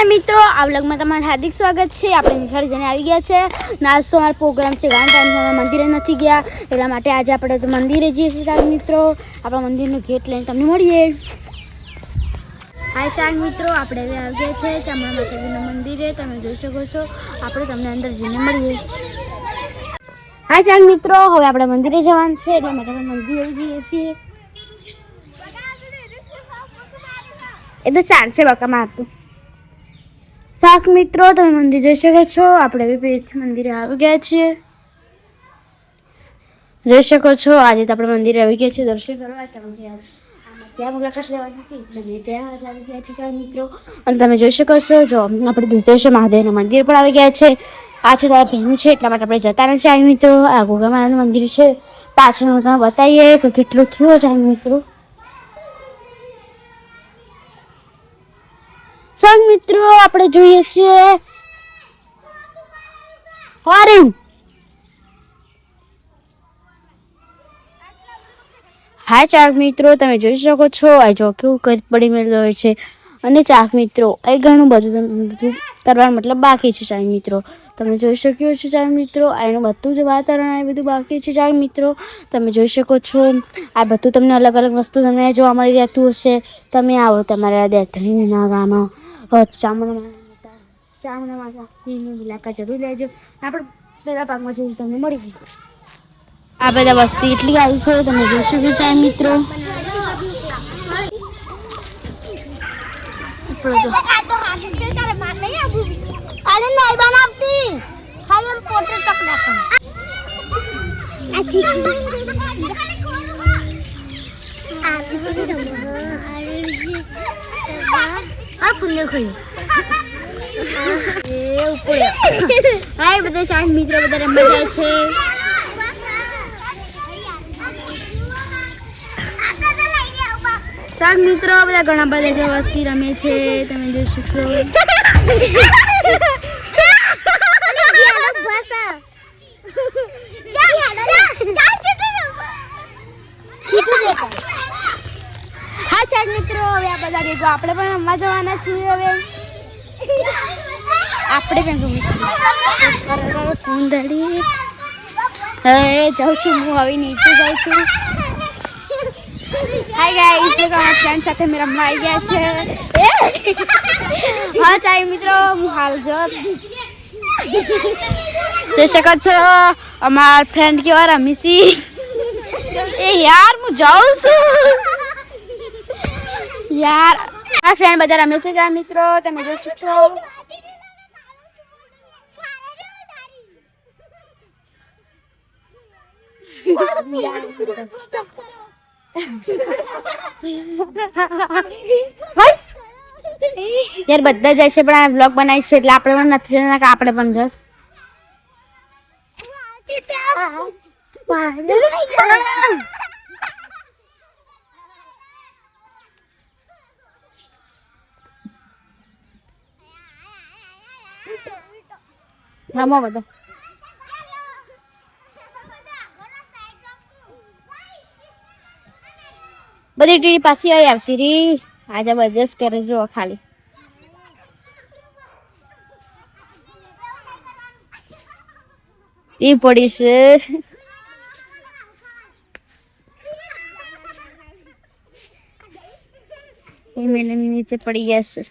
નમસ્તે મિત્રો, આ વ્લોગમાં તમારું હાર્દિક સ્વાગત છે. આપણે નિશાળ જઈને આવી ગયા છે. નાસ્તો અમારો પ્રોગ્રામ છે ગાન ટાઈમ મંદિરે નથી ગયા એટલા માટે આજે આપણે તો મંદિરે જઈએ છીએ. મિત્રો આપણા મંદિરનું ગેટ લઈને તમને મળીએ. હાય ચાર મિત્રો, આપણે હવે આવી ગયા છે ચામુંડા માતાજીના મંદિરે. તમે જોઈ શકો છો. આપણે તમને અંદર જઈને મળીએ. હાય ચાર મિત્રો, હવે આપણે મંદિરે જવાનું છે એટલા માટે અમે મંદિરે જઈએ છીએ. એ તો ચાલશે બકા મારતું. શાક મિત્રો, તમે મંદિર જોઈ શકો છો. આપણે બી મંદિરે આવી ગયા છીએ. જોઈ શકો છો આજે તો આપણે મંદિરે આવી ગયા છીએ દર્શન કરવા. ત્યાં મુલાકાત લેવાની હતી એટલે મેં ત્યાં આવી ગયા છીએ મિત્રો. અને તમે જોઈ શકો છો જો આપણે દુધેશ્વર મહાદેવનું મંદિર પણ આવી ગયા છે. આ છે તારા ભીનું છે એટલા માટે આપણે જતા નથી આવી મિત્રો. આ ગોગા માતાનું મંદિર છે પાછળનું તમે બતાવીએ કે કેટલું થયું છે મિત્રો. સંગ મિત્રો આપણે જોઈએ છીએ હાય ચાક મિત્રો, તમે જોઈ શકો છો આ જો કેવું કરી પડી મેળવ્યો હોય છે. અને ચાક મિત્રો એ ઘણું બધું કરવાનું મતલબ બાકી છે ચાક મિત્રો. તમે જોઈ શક્યો છો ચાક મિત્રો, એનું બધું જ વાતાવરણ આ બધું બાકી છે ચાક મિત્રો. તમે જોઈ શકો છો આ બધું તમને અલગ અલગ વસ્તુ તમને જોવા મળી રહેતું હશે. તમે આવો તમારા દેથળીના ગામમાં ચામુંડા માતાની મુલાકાત જરૂર લેજો. આપણે પહેલા ભાગમાં જઈને તમને મળી ગયું. આ બધા વસ્તી એટલી આવી છે તમે જોઈ શકો છો મિત્રો. બધા ચાર મિત્રો બધા રમવા જાય છે. ચાર મિત્રો બધા ઘણા બધા વસ્તી રમે છે તમે જોઈ શકો. હા ચાર મિત્રો, હવે આ બધા ભેગો આપણે પણ રમવા જવાના છીએ. હવે આપણે પણ ફોન ધડી જાઉં છું હું હવે નીચે જાઉં છું. હાય ગાઈસ, જો મારા ફ્રેન્ડ સાથે મેં રમવા આવી ગયા છે. હા ચાર મિત્રો, હું હાલ જોઈ શકો છો અમાર ફ્રેન્ડ કેવા રમી છી. એ યાર હું જાઉં છું યાર. આ ફ્રેન્ડ બધા રમે છે ચાર મિત્રો તમે જોઈ શકો. યાર બધા જાય છે પણ આ બ્લોગ બનાવી છે એટલે આપણે પણ નથી જતા કે આપણે પણ જશ. રમો બધા. બધી ટીવી પાછી આવી આવતી રહી. આજે બજસ કરે જો ખાલી. એ પડી છે એ મેલે નીચે પડી ગયા છે.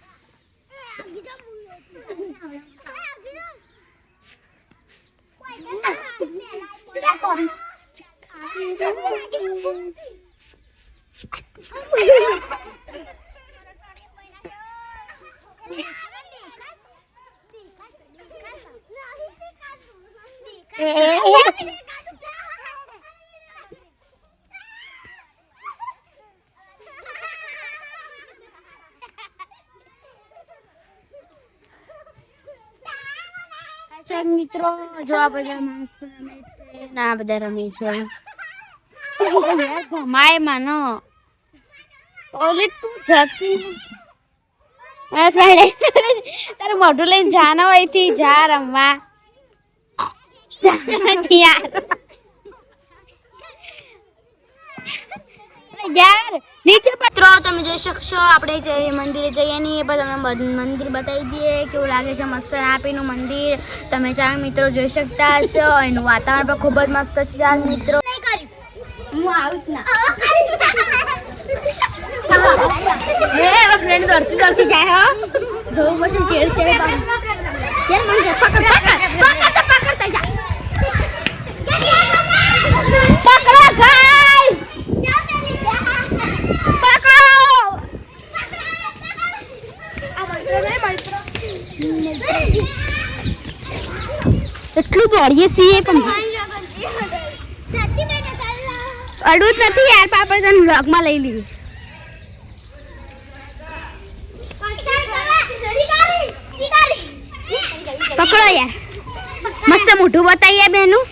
મિત્રો જો આ બધા માણસો રમે છે ના બધા રમે છે. માય માનો ઓલે તું જતી તારું મોઢું લઈને જાના હોય થી જા રમવા. યાર નીચે મિત્રો તમે જોઈ શકશો આપણે જે મંદિરે જઈએ નહીં પણ તમને મંદિર બતાવી દઈએ કેવું લાગે છે મસ્ત આપીનું મંદિર તમે ચાર મિત્રો જોઈ શકતા હશો એનું વાતાવરણ પણ ખૂબ જ મસ્ત છે ચાર મિત્રો હું આવું જ ના હવે ફ્રેન્ડ દોડતી જાય હો જોવું પડશે ચેડ ચેડ યાર મને પકડ પકડતા જા પકડો ગાઈસ એટલું દોડીએ છીએ પણ અડું જ નથી યાર પાપડ તને વ્લોગમાં લઈ લીધી પકડો યાર મસ્ત મોઢું બતાવીએ બેનું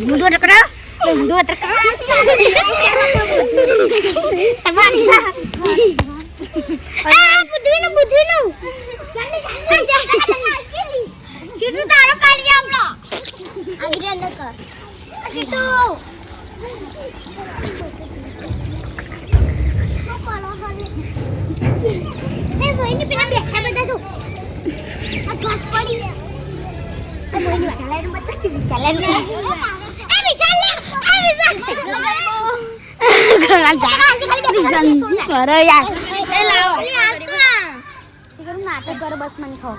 મોઢું પકડો મોઢું પકડો ચીટુ તારો કાઢી આપલો આગળ અંદર કર ચીટુ એ ભઈની પેલા બેઠા બધા જો આ ઘાસ પડી આ ભઈની વિશાલ મત વિશાલ એ વિશાલ ઘણા જા કરો યાર એ લાવો नाटक करो बस मन खाओ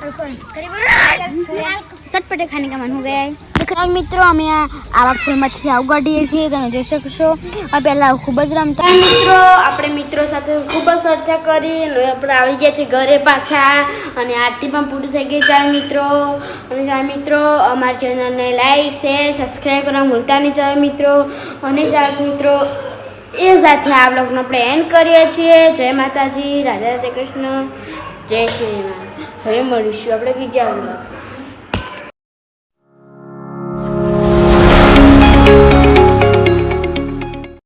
चटपटे खाने का मन हो गया है મિત્રો અમે આવા ફૂલમાંથી આવું કાઢીએ છીએ તમે જોઈ શકશો આ પહેલાં ખૂબ જ રમતા મિત્રો આપણે મિત્રો સાથે ખૂબ જ ચર્ચા કરી અને આપણે આવી ગયા છીએ ઘરે પાછા અને આરતી પણ પૂરી થઈ ગઈ ચાર મિત્રો અને ચાર મિત્રો અમારા ચેનલને લાઈક શેર સબસ્ક્રાઈબ કરવા ભૂલતા નહીં ચાર મિત્રો અને ચાર મિત્રો એ સાથે આ બ્લોગનો આપણે એન્ડ કરીએ છીએ જય માતાજી રાધા રાધે કૃષ્ણ જય શ્રી રામ હવે મળીશું આપણે બીજા બ્લોગ